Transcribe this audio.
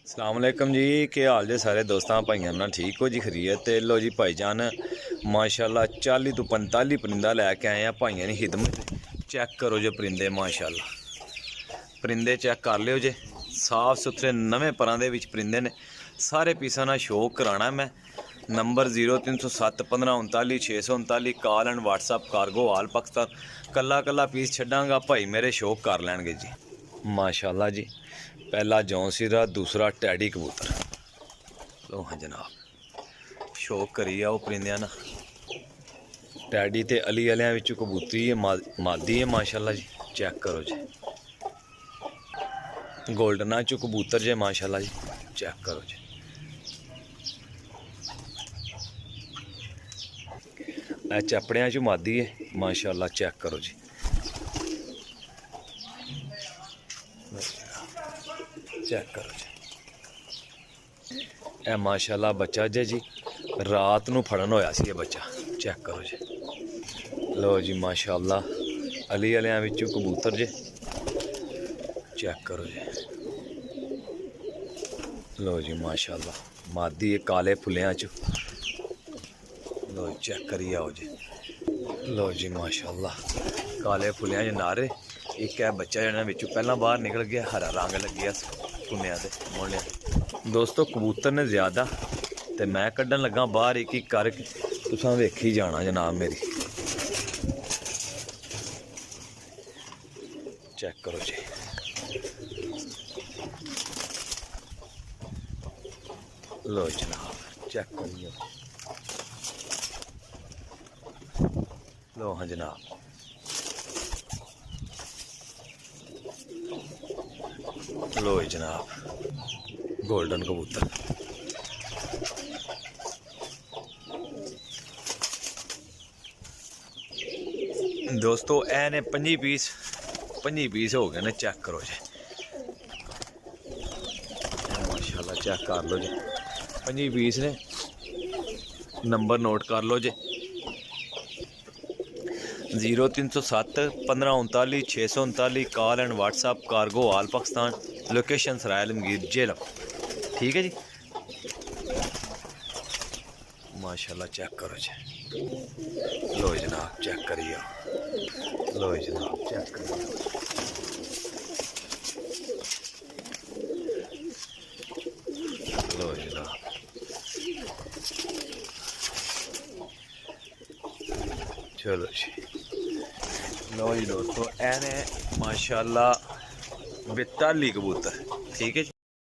अस्सलाम वालेकुम जी, क्या हाल जे सारे दोस्तों भाइयों ना ठीक हो जी खरीत। तो लो जी भाईजान माशाल्लाह 40 तो 45 परिंदा लैके आए हैं भाइयों की खिदमत। चेक करो जो परिंदे माशाल्लाह परिंदे चेक कर लियो जे साफ सुथरे नवे परां दे विच परिंदे ने। सारे पीसा ना शौक कराना मैं। Number 0307 1539 639 call and WhatsApp cargo all Pakistan. कला कला पीस छड्डांगा भाई मेरे शौक कर लैणगे जी माशाल्लाह जी। पहला जौनसिरा दूसरा टैडी कबूतर। लो हाँ जनाब शौक करी आओ परिंदियां ना। टैडी ते अली आलियां विचों कबूतरी है मादी है माशाल्लाह जी। चेक करो जी गोल्डना चो कबूतर जे माशाल्लाह जी। चेक करो जी चपड़ियां चो मादी है माशाल्लाह। चेक करो जी चेक करो जी ए माशाल्लाह बच्चा जे जी रात नूं फड़न होया सी बच्चा। चेक करो जी लो जी माशाल्लाह अली आलियां विचों कबूतर जे। चेक करो जी लो जी माशाल्लाह मादी है काले फुल्लियां चो। लो चेक करी आओ जी। लो जी माशाल्लाह काले फुल्लियां च नारे। एक है बच्चा जरा विचों पहला बाहर निकल गया हरा रंग लग गया कुन्निया ते मोहने। दोस्तों कबूतर ने ज़्यादा तो मैं कड्ढन लगा बाहर एक एक करके तुसां वेखी जाना जनाब मेरी। चेक करो जी लो जनाब चेक करिए। लो हाँ जनाब लो जनाब गोल्डन कबूतर। दोस्तों ए ने 25 पीस हो गए ने। चेक करो जी माशाल्लाह चेक कर लो जी 25 पीस ने। नंबर नोट कर लो जी 0307 1539 639 call and WhatsApp cargo all Pakistan. Location Sarai Alamgir Jhelum. ठीक है जी माशाल्लाह चेक करो जी। लो जनाब चेक करिए। लो जनाब चेक करिए। लो जनाब चलो जी लो जी दोस्तों एने माशाल्लाह बेताली कबूतर। ठीक है जी।